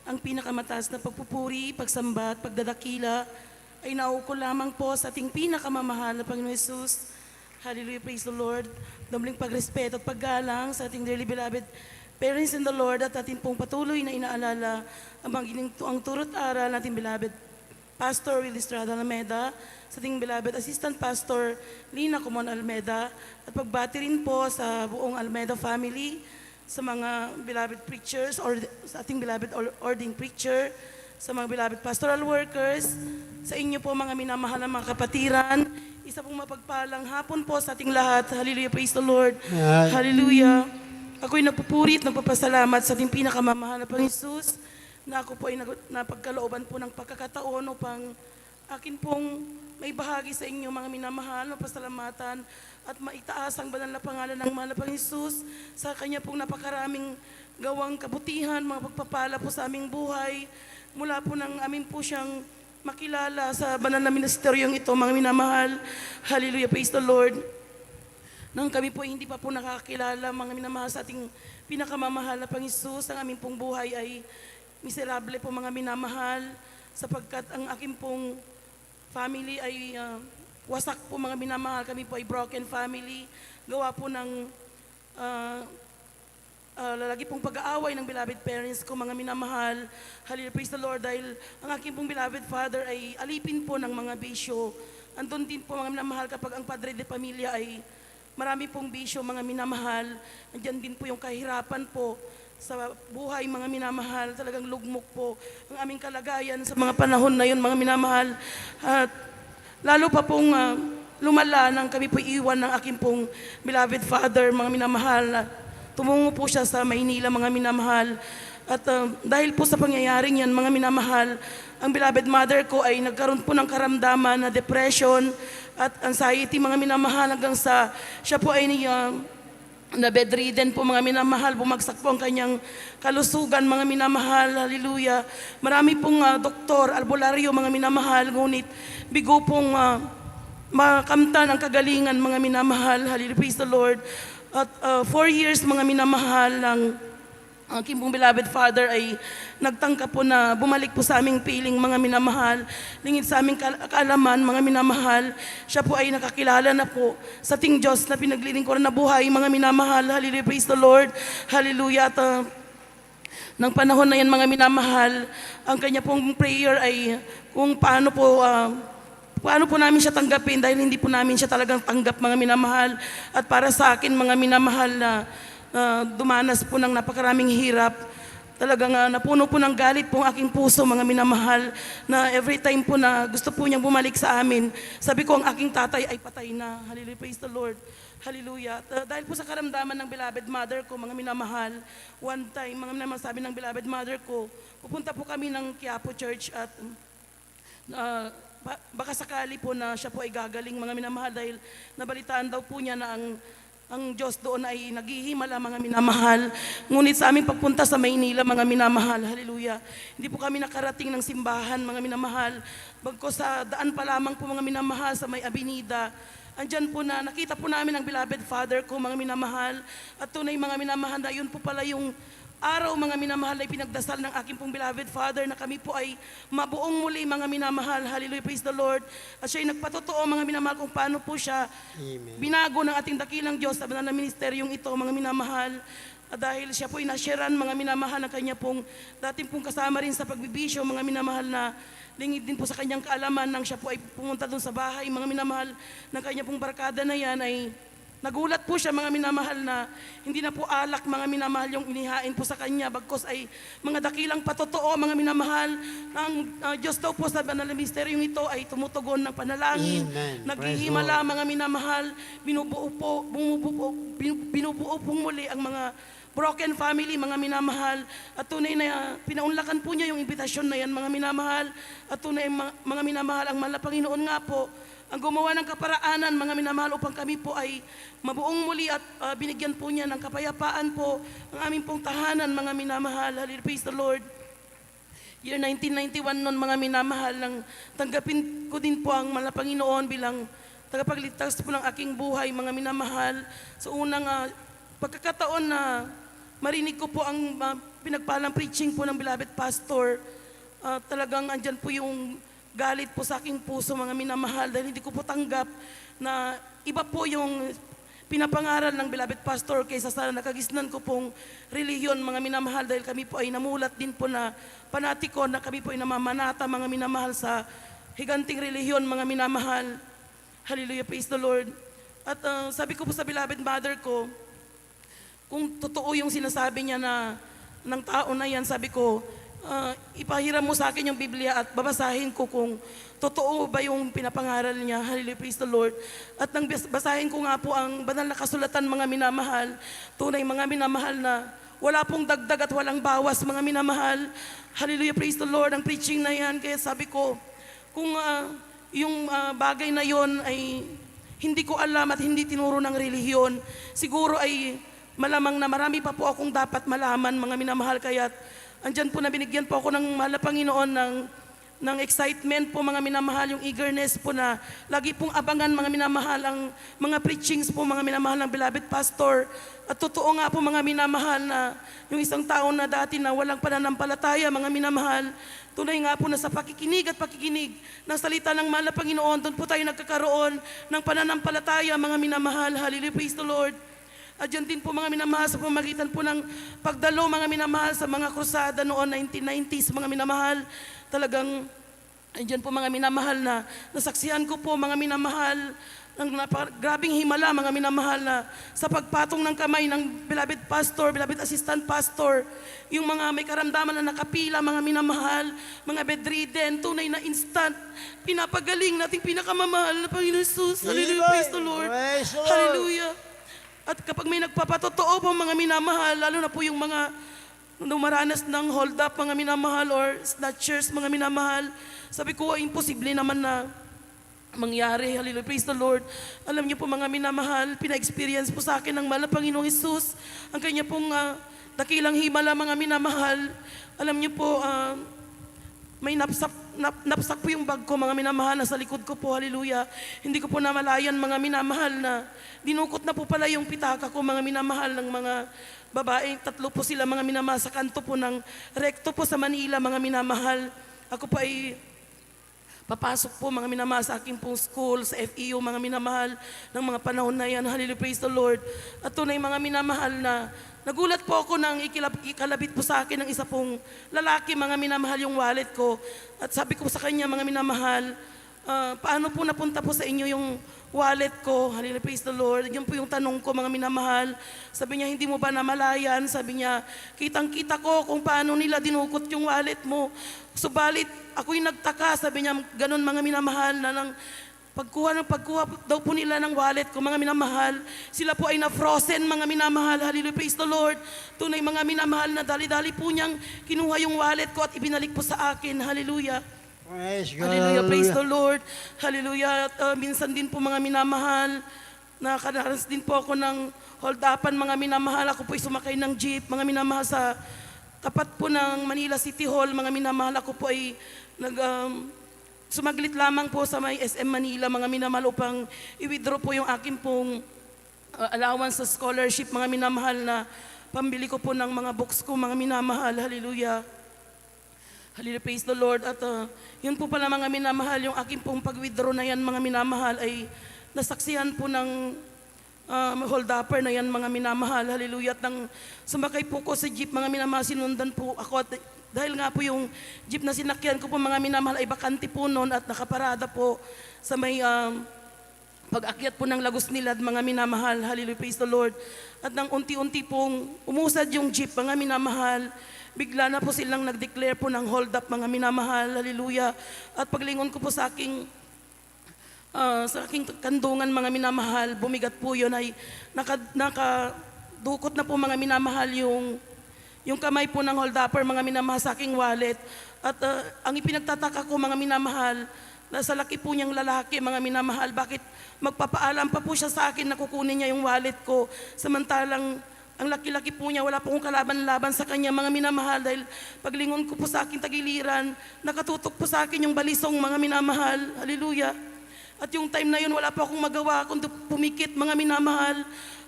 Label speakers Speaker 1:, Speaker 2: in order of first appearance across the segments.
Speaker 1: ang pinakamataas na pagpupuri, pagsamba at pagdadakila ay nauukol lamang po sa ating pinakamamahal na Panginoon Jesus. Hallelujah, praise the Lord. Dobling pagrespeto at paggalang sa ating dearly beloved parents in the Lord at ating pong patuloy na inaalala ang turot aral nating beloved Pastor Will Estrada Almeda, sa ating beloved Assistant Pastor Lina Comon Almeda, at pagbati rin po sa buong Almeda family, sa mga beloved preachers or sa ating beloved ordained preacher, sa mga beloved pastoral workers, sa inyo po mga minamahal na mga kapatiran. Isa pong mapagpalang hapon po sa ating lahat. Hallelujah, praise the Lord. Hallelujah. Ako'y nagpupuri at nagpapasalamat sa ating pinakamamahal na Panginoon Jesus na ako po ay napagkalooban po ng pagkakataon upang akin pong may bahagi sa inyo mga minamahal na pasalamatan at maitaas ang banal na pangalan ng mahal na Panginoon Jesus sa Kanya pong napakaraming gawang kabutihan, mga pagpapala po sa aming buhay. Mula po nang amin po siyang makilala sa banal na ministeryong ito, mga minamahal. Hallelujah, praise the Lord. Nang kami po hindi pa po nakakilala, mga minamahal, sa ating pinakamamahal na Panginoon Jesus, ang aming pong buhay ay miserable po mga minamahal, sapagkat ang aking pong family ay wasak po mga minamahal. Kami po ay broken family. Gawa po ng lalagi pong pag-aaway ng beloved parents ko, mga minamahal. Hallelujah, praise the Lord, dahil ang aking pong beloved father ay alipin po ng mga bisyo. Andun din po mga minamahal kapag ang padre de pamilya ay marami pong bisyo, mga minamahal. Andiyan din po yung kahirapan po sa buhay, mga minamahal. Talagang lugmok po ang aming kalagayan sa mga panahon na yun, mga minamahal. At lalo pa pong lumala nang kami po iwan ng aking pong beloved father, mga minamahal. Tumungo po siya sa Maynila, mga minamahal. At dahil po sa pangyayaring yan, mga minamahal, ang beloved mother ko ay nagkaroon po ng karamdaman na depression at anxiety, mga minamahal, hanggang sa siya po ay na bedridden po, mga minamahal. Bumagsak po ang kanyang kalusugan, mga minamahal. Hallelujah. Marami pong doktor, albularyo, mga minamahal, ngunit bigo pong makamtan ang kagalingan, mga minamahal. Hallelujah, praise the Lord. At 4 years, mga minamahal, ng aking pong beloved father ay nagtangka po na bumalik po sa aming piling, mga minamahal. Lingid sa aming kaalaman, mga minamahal, siya po ay nakakilala na po sa ating Diyos na pinaglilingkuran na buhay, mga minamahal. Hallelujah, praise the Lord. Hallelujah. At ng panahon na yan, mga minamahal, ang kanya pong prayer ay kung paano po namin siya tanggapin, dahil hindi po namin siya talagang tanggap, mga minamahal. At para sa akin, mga minamahal, na dumanas po ng napakaraming hirap. Talagang napuno po ng galit po ang aking puso, mga minamahal, na every time po na gusto po niyang bumalik sa amin, sabi ko ang aking tatay ay patay na. Hallelujah, praise the Lord. Hallelujah. Dahil po sa karamdaman ng beloved mother ko, mga minamahal, one time, mga minamahal, sabi ng beloved mother ko, pupunta po kami ng Quiapo Church at baka sakali po na siya po ay gagaling, mga minamahal, dahil nabalitaan daw po niya na ang Diyos doon ay naghihimala, mga minamahal. Ngunit sa aming pagpunta sa Maynila, mga minamahal, hallelujah, hindi po kami nakarating ng simbahan, mga minamahal. Bagko sa daan pa lamang po, mga minamahal, sa may abinida, andyan po na nakita po namin ang beloved father ko, mga minamahal. At tunay, mga minamahal, na yun po pala yung araw, mga minamahal, ay pinagdasal ng aking pong beloved father na kami po ay mabuong muli, mga minamahal. Hallelujah, praise the Lord. At siya ay nagpatotoo, mga minamahal, kung paano po siya binago ng ating dakilang Diyos sa banal na ministeryong ito, mga minamahal. At dahil siya po ay nasyaran, mga minamahal, ng kanya pong dating pong kasama rin sa pagbibisyo, mga minamahal, na lingid din po sa kanyang kaalaman nang siya po ay pumunta doon sa bahay, mga minamahal, ng kanya pong barkada na yan, ay nagulat po siya, mga minamahal, na hindi na po alak, mga minamahal, yung inihain po sa kanya, bagkos ay mga dakilang patotoo, mga minamahal, ng Diyos daw po sa banal na misteryong ito ay tumutugon ng panalangin.
Speaker 2: Amen.
Speaker 1: Naghihimala, mga minamahal, binubuo po muli ang mga broken family, mga minamahal. At tunay na pinaunlakan po niya yung imbitasyon na yan, mga minamahal. At tunay, mga minamahal, ang mahal na Panginoon nga po ang gumawa ng kaparaanan, mga minamahal, upang kami po ay mabuong muli at binigyan po niya ng kapayapaan po ang aming pong tahanan, mga minamahal. Hallelujah, praise the Lord. Year 1991 noon, mga minamahal, nang tanggapin ko din po ang mahal na Panginoon bilang tagapagligtas po ng aking buhay, mga minamahal. Sa unang pagkakataon na marinig ko po ang pinagpalang preaching po ng beloved pastor, talagang andyan po yung galit po sa aking puso, mga minamahal, dahil hindi ko po tanggap na iba po yung pinapangaral ng beloved pastor kaysa sa nakagisnan ko pong relihiyon, mga minamahal, dahil kami po ay namulat din po na panatiko na kami po ay namamanata, mga minamahal, sa higanting relihiyon, mga minamahal. Hallelujah, praise the Lord. At sabi ko po sa beloved mother ko, kung totoo yung sinasabi niya na ng tao na yan, sabi ko, ipahiram mo sa akin yung Biblia at babasahin ko kung totoo ba yung pinapangaral niya. Hallelujah, praise the Lord. At nang basahin ko nga po ang banal na kasulatan, mga minamahal, tunay mga minamahal, na wala pong dagdag at walang bawas, mga minamahal. Hallelujah, praise the Lord, ang preaching na yan. Kaya sabi ko, kung yung bagay na yon ay hindi ko alam at hindi tinuro ng relihiyon, siguro ay malamang na marami pa po akong dapat malaman, mga minamahal. Kaya andyan po na binigyan po ako ng mahal na Panginoon ng excitement po, mga minamahal, yung eagerness po na lagi pong abangan, mga minamahal, ang mga preachings po, mga minamahal, ng beloved pastor. At totoo nga po, mga minamahal, na yung isang tao na dati na walang pananampalataya, mga minamahal, tunay nga po na sa pakikinig ng salita ng mahal na Panginoon, doon po tayo nagkakaroon ng pananampalataya, mga minamahal. Hallelujah, praise the Lord. At dyan din po, mga minamahal, sa pamagitan po ng pagdalo, mga minamahal, sa mga krusada noon 1990s, mga minamahal, talagang dyan po, mga minamahal, na nasaksihan ko po, mga minamahal, ng grabing himala, mga minamahal, na sa pagpatong ng kamay ng beloved pastor, beloved assistant pastor, yung mga may karamdaman na nakapila, mga minamahal, mga bedridden, tunay na instant, pinapagaling nating pinakamamahal na Panginoon Jesus. Hallelujah, praise the Lord. Hallelujah. At kapag may nagpapatotoo po, mga minamahal, lalo na po yung mga dumaranas ng hold up, mga minamahal, or snatchers, mga minamahal, sabi ko, imposible naman na mangyari. Hallelujah, praise the Lord. Alam niyo po, mga minamahal, pina-experience po sa akin ng mahal na Panginoong Jesus ang kanya pong dakilang himala, mga minamahal. Alam niyo po, may napsak po yung bag ko, mga minamahal, na sa likod ko po. Hallelujah. Hindi ko po namalayan, mga minamahal, na dinukot na po pala yung pitaka ko, mga minamahal, ng mga babae. 3 po sila, mga minamahal, sa kanto po ng rekto po sa Manila, mga minamahal. Ako pa ay papasok po, mga minamahal, sa aking pong school, sa FEU, mga minamahal, ng mga panahon na yan. Hallelujah, praise the Lord. At tunay, mga minamahal, na nagulat po ako nang ikalabit po sa akin ng isa pong lalaki, mga minamahal, yung wallet ko. At sabi ko sa kanya, mga minamahal, paano po napunta po sa inyo yung wallet ko? Hallelujah, praise the Lord. Yun po yung tanong ko, mga minamahal. Sabi niya, hindi mo ba namalayan? Sabi niya, kitang-kita ko kung paano nila dinukot yung wallet mo. Subalit, ako'y nagtaka. Sabi niya, ganun, mga minamahal, na nang pagkuha daw po nila ng wallet ko, mga minamahal, sila po ay na-frozen, mga minamahal. Hallelujah, praise the Lord. Tunay, mga minamahal, na dali-dali po niyang kinuha yung wallet ko at ibinalik po sa akin. Hallelujah.
Speaker 2: Praise God.
Speaker 1: Hallelujah, praise the Lord. Hallelujah. At minsan din po, mga minamahal, nakaranas din po ako ng hold-upan, mga minamahal. Ako po ay sumakay ng jeep, mga minamahal, sa tapat po ng Manila City Hall, mga minamahal. Ako po ay sumaglit lamang po sa may SM Manila, mga minamahal, upang i-withdraw po yung akin pong allowance sa scholarship, mga minamahal, na pambili ko po ng mga books ko, mga minamahal. Hallelujah. Hallelujah, praise the Lord. At yun po pala, mga minamahal, yung aking pong pag-withdraw na yan, mga minamahal, ay nasaksihan po ng hold-upper na yan, mga minamahal. Hallelujah. At nang sumakay po ko sa jeep, mga minamahal, sinundan po ako. At dahil nga po yung jeep na sinakyan ko po, mga minamahal, ay bakante po noon at nakaparada po sa may pag-akyat po ng Lagos Nilad, mga minamahal. Hallelujah, praise the Lord. At nang unti-unti pong umusad yung jeep, mga minamahal, bigla na po silang nag-declare po ng hold up, mga minamahal. Hallelujah. At paglingon ko po sa aking kandungan, mga minamahal, bumigat po yun, ay nakadukot na po, mga minamahal, yung kamay po ng hold-upper, mga minamahal, sa aking wallet. At ang ipinagtataka ko, mga minamahal, nasa laki po niyang lalaki, mga minamahal, bakit magpapaalam pa po siya sa akin na kukunin niya yung wallet ko, samantalang ang laki-laki po niya, wala po akong kalaban-laban sa kanya, mga minamahal, dahil paglingon ko po sa aking tagiliran, nakatutok po sa akin yung balisong, mga minamahal. Hallelujah. At yung time na yun, wala po akong magawa kundi pumikit, mga minamahal.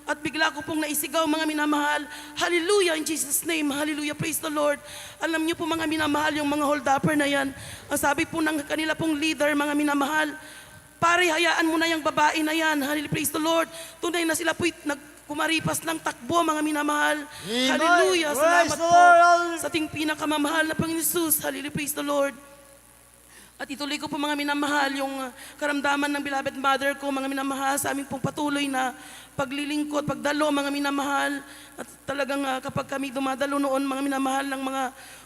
Speaker 1: At bigla ko pong naisigaw, mga minamahal, hallelujah, in Jesus' name, hallelujah, praise the Lord. Alam niyo po mga minamahal, yung mga hold-upper na yan, ang sabi po ng kanila pong leader, mga minamahal, pare, hayaan mo na yung babae na yan, hallelujah, praise the Lord. Tunay na sila po'y kumaripas ng takbo, mga minamahal.
Speaker 2: Amen.
Speaker 1: Hallelujah, salamat
Speaker 2: Praise the
Speaker 1: po
Speaker 2: Lord.
Speaker 1: sa ating pinakamamahal na Panginoon Jesus, hallelujah, praise the Lord. At ituloy ko po mga minamahal yung karamdaman ng beloved mother ko, mga minamahal, sa aming pong patuloy na paglilingkod, pagdalo, mga minamahal. At talagang kapag kami dumadalo noon, mga minamahal, ng mga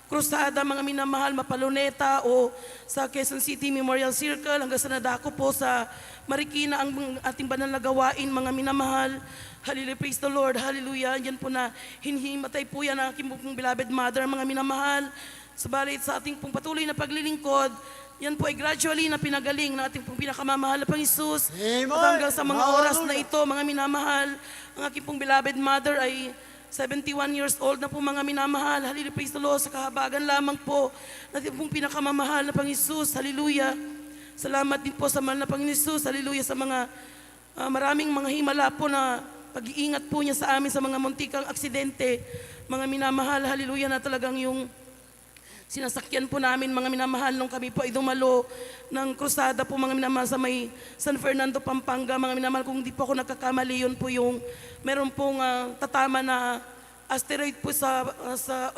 Speaker 1: krusada, mga minamahal, Mapaloneta o sa Quezon City Memorial Circle, hanggang sa nadako po sa Marikina ang ating banal na gawain, mga minamahal. Hallelujah, praise the Lord, hallelujah. Yan po na hinihimatay po yan ang aking pong beloved mother, mga minamahal. Sabalit sa ating pong patuloy na paglilingkod, yan po ay gradually na pinagaling na ating pong pinakamamahal na Panginoon.
Speaker 2: Amen.
Speaker 1: At hanggang sa mga oras na
Speaker 2: Hallelujah.
Speaker 1: ito, mga minamahal, ang aking pong beloved mother ay 71 years old na po, mga minamahal. Hallelujah, praise the Lord. Sa kahabagan lamang po na ating pong pinakamamahal na Panginoon. Hallelujah. Salamat din po sa mahal na Panginoon. Hallelujah, sa mga maraming mga himala po na pag-iingat po niya sa amin sa mga muntikang aksidente. Mga minamahal, hallelujah, na talagang yung sinasakyan po namin, mga minamahal, nung kami po ay dumalo ng krusada po, mga minamahal, sa may San Fernando, Pampanga, mga minamahal, kung di po ako nagkakamali, yun po yung meron pong tatama na asteroid po sa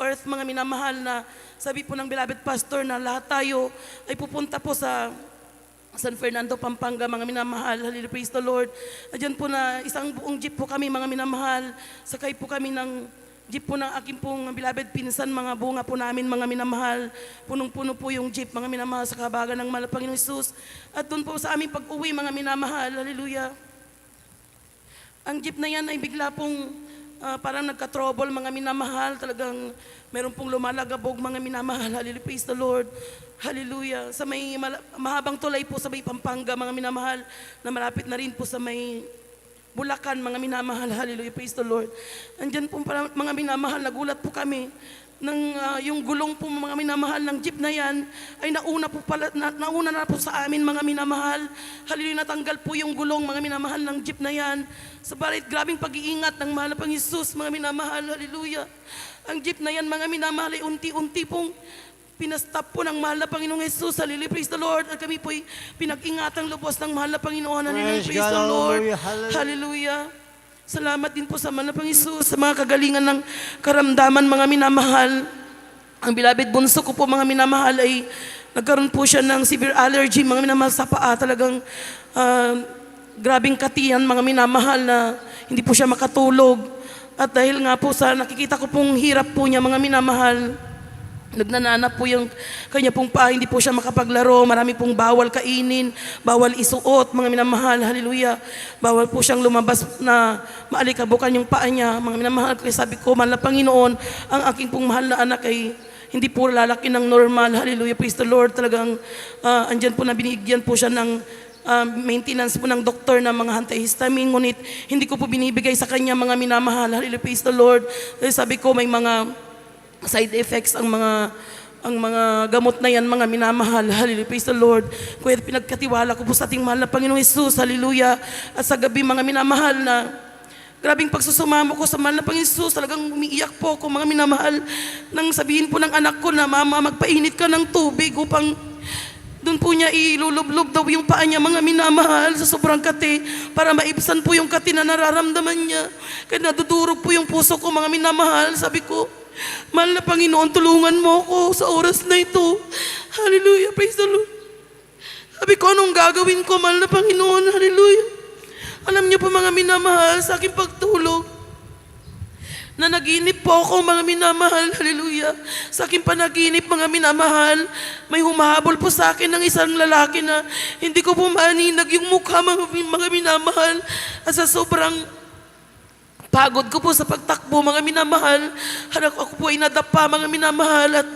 Speaker 1: Earth, mga minamahal, na sabi po ng beloved pastor na lahat tayo ay pupunta po sa San Fernando, Pampanga, mga minamahal. Hallelujah, praise the Lord. Diyan po na isang buong jeep po kami, mga minamahal. Sakay po kami ng jeep po ng aking pong beloved pinsan, mga bunga po namin, mga minamahal. Punong-puno po yung jeep, mga minamahal, sa kahabagan ng mahal na Panginoon Jesus. At doon po sa aming pag-uwi, mga minamahal, hallelujah, ang jeep na yan ay bigla pong parang nagka-trouble, mga minamahal. Talagang meron pong lumalagabog, mga minamahal. Hallelujah, praise the Lord. Hallelujah. Sa may mahabang tulay po sa may Pampanga, mga minamahal, na malapit na rin po sa may Bulacan, mga minamahal. Hallelujah, praise the Lord. Andyan po mga minamahal, nagulat po kami nang yung gulong po, mga minamahal, ng jeep na yan ay nauna na po sa amin, mga minamahal. Hallelujah, natanggal po yung gulong, mga minamahal, ng jeep na yan. Sabalit grabing pag-iingat ng mahal na Panginoon Jesus, mga minamahal. Hallelujah. Ang jeep na yan, mga minamahal, ay unti-unti pong pinastop po ng mahal na Panginoong Jesus. Hallelujah, praise the Lord. At kami po'y pinag-ingatang lubos ng mahal na Panginoon. Hallelujah, praise the Lord. Hallelujah. Salamat din po sa mahal na Panginoong Jesus, sa mga kagalingan ng karamdaman, mga minamahal. Ang beloved bunso ko po, mga minamahal, ay nagkaroon po siya ng severe allergy, mga minamahal, sa paa. Talagang grabing katiyan, mga minamahal, na hindi po siya makatulog. At dahil nga po sa nakikita ko pong hirap po niya, mga minamahal, nagnanana po yung kanya pong paa, hindi po siya makapaglaro, marami pong bawal kainin, bawal isuot, mga minamahal, hallelujah. Bawal po siyang lumabas na maalikabukan yung paa niya, mga minamahal. Kaya sabi ko, mahal na Panginoon, ang aking pong mahal na anak ay hindi po lalaki ng normal, hallelujah, praise the Lord. Talagang andyan po na binigyan po siya ng maintenance po ng doktor ng mga antihistamine, ngunit hindi ko po binibigay sa kanya, mga minamahal, hallelujah, praise the Lord. Kaya sabi ko, may mga side effects ang mga gamot na yan, mga minamahal. Hallelujah, praise the Lord. Kaya pinagkatiwala ko po sa ating mahal na Panginoong Jesus. Hallelujah. At sa gabi, mga minamahal, na grabing pagsusumamo ko sa mahal na Panginoong Jesus, talagang umiiyak po ako, mga minamahal, nang sabihin po ng anak ko na, Mama, magpainit ka ng tubig upang doon po niya ilulublob daw yung paa niya, mga minamahal, sa sobrang kati, para maibsan po yung kati na nararamdaman niya. Kaya nadudurog po yung puso ko, mga minamahal. Sabi ko, mahal na Panginoon, tulungan mo ako sa oras na ito. Hallelujah, praise the Lord. Sabi ko, anong gagawin ko, mahal na Panginoon? Hallelujah. Alam niyo po, mga minamahal, sa aking pagtulog, na naginip po ako, mga minamahal. Hallelujah. Sa aking panaginip, mga minamahal, may humahabol po sa akin ng isang lalaki na hindi ko po maaninag yung mukha, mga minamahal. At sa sobrang pagod ko po sa pagtakbo, mga minamahal, ako po ay nadapa, mga minamahal, at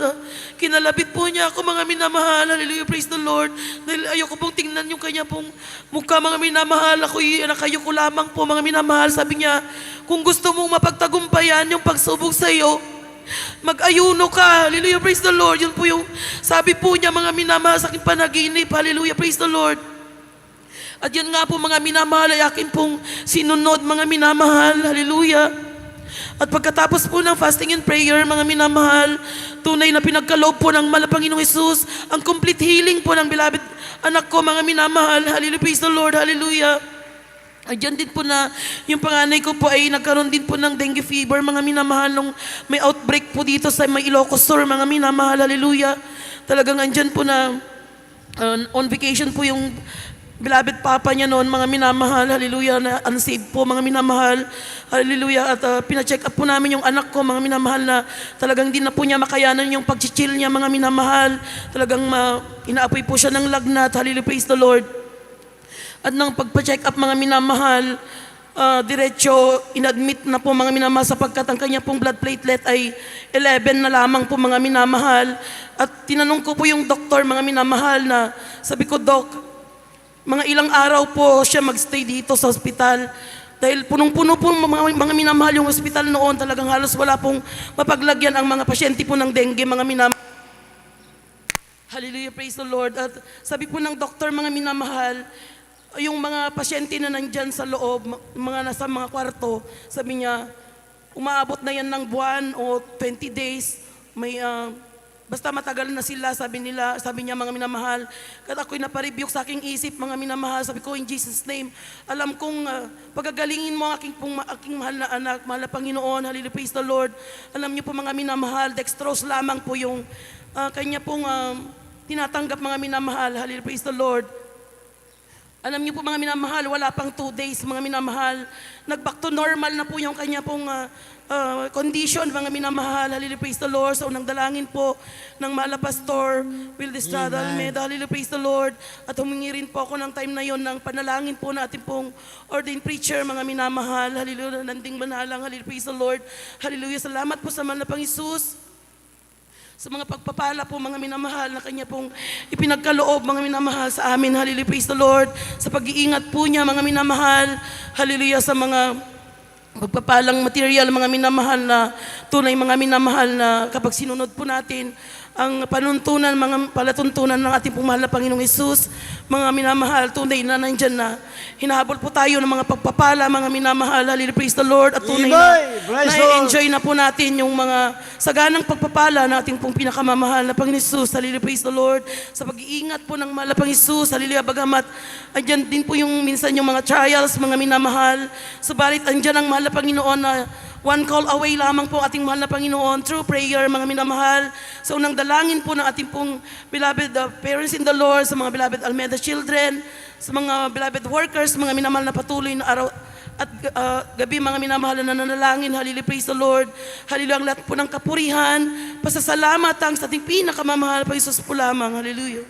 Speaker 1: kinalabit po niya ako, mga minamahal. Hallelujah, praise the Lord. Dahil ayoko pong tingnan yung kanya pong mukha, mga minamahal. Nakayo ko lamang po, mga minamahal. Sabi niya, kung gusto mong mapagtagumpayan yung pagsubok sa iyo, mag-ayuno ka. Hallelujah, praise the Lord. Yun po yung sabi po niya, mga minamahal, sa aking panaginip. Hallelujah, praise the Lord. At yan nga po mga minamahal ay akin pong sinunod mga minamahal. Hallelujah. At pagkatapos po ng fasting and prayer, mga minamahal, tunay na pinagkaloob po ng mahal na Panginoong Hesus ang complete healing po ng beloved anak ko, mga minamahal. Hallelujah, praise the Lord, hallelujah. Ay, dyan din po na yung panganay ko po ay nagkaroon din po ng dengue fever, mga minamahal, nung may outbreak po dito sa may Ilocos Sur, mga minamahal, hallelujah. Talagang andyan po na on vacation po yung beloved papa niya noon, mga minamahal, hallelujah, na unsaved po, mga minamahal, hallelujah. At pina-check up po namin yung anak ko, mga minamahal, na talagang di na po niya makayanan yung pag-chill niya, mga minamahal. Talagang inaapoy po siya ng lagnat, hallelujah, praise the Lord. At nang pagpa-check up, mga minamahal, diretso inadmit na po, mga minamahal, sapagkat ang kanya pong blood platelet ay 11 na lamang po, mga minamahal. At tinanong ko po yung doktor, mga minamahal, na sabi ko, Doc, mga ilang araw po siya magstay dito sa ospital. Dahil punong-puno po mga minamahal yung ospital noon, talagang halos wala pong mapaglagyan ang mga pasyente po ng dengue, mga minamahal. Hallelujah, praise the Lord. At sabi po ng doktor, mga minamahal, yung mga pasyente na nandyan sa loob, mga nasa mga kwarto, sabi niya, umaabot na yan ng buwan o 20 days, may, basta matagal na sila, sabi niya, mga minamahal. At ako'y naparebuke sa aking isip, mga minamahal, sabi ko, in Jesus' name, alam kong pagagalingin mo aking mahal na anak, mahal na Panginoon, hallelujah, praise the Lord. Alam niyo po, mga minamahal, dextrose lamang po yung kanya pong tinatanggap, mga minamahal, hallelujah, praise the Lord. Alam niyo po, mga minamahal, wala pang 2 days, mga minamahal, nag-back to normal na po yung kanya pong condition, mga minamahal, hallelujah, praise the Lord. Sa unang dalangin po ng mahal na Pastor Will Estrada Almeida, hallelujah, praise the Lord. At humingi rin po ako ng time na yon ng panalangin po natin pong ordained preacher, mga minamahal, hallelujah, nanding manalang, hallelujah, praise the Lord, hallelujah. Salamat po sa mahal na Panginoon sa mga pagpapala po, mga minamahal, na kanya pong ipinagkaloob, mga minamahal, sa amin. Hallelujah, praise the Lord. Sa pag-iingat po niya, mga minamahal, hallelujah, sa mga pagpapalang material, mga minamahal, na tunay, mga minamahal, na kapag sinunod po natin ang panuntunan, mga palatuntunan ng ating pumahal na Panginoong Hesus, mga minamahal, tunay na nandyan na hinahabol po tayo ng mga pagpapala, mga minamahal, hallelujah, praise the Lord. At tunay na enjoy na po natin yung mga saganang pagpapala na ating pong pinakamamahal na Panginoong Hesus, hallelujah, praise the Lord. Sa pag-iingat po ng mahal na Panginoong Hesus, hallelujah, bagamat andyan din po yung minsan yung mga trials, mga minamahal, subalit andyan ang mahal na Panginoon na one call away lamang po ating mahal na Panginoon through prayer, mga minamahal. Sa unang dalangin po ng ating pong beloved parents in the Lord, sa mga beloved Almeida children, sa mga beloved workers, mga minamahal na patuloy na araw at gabi, mga minamahal na nanalangin, hallelujah, praise the Lord, hallelujah, ang lahat po ng kapurihan, pasasalamat ang sa ating pinakamamahal, Panginoon po lamang, hallelujah.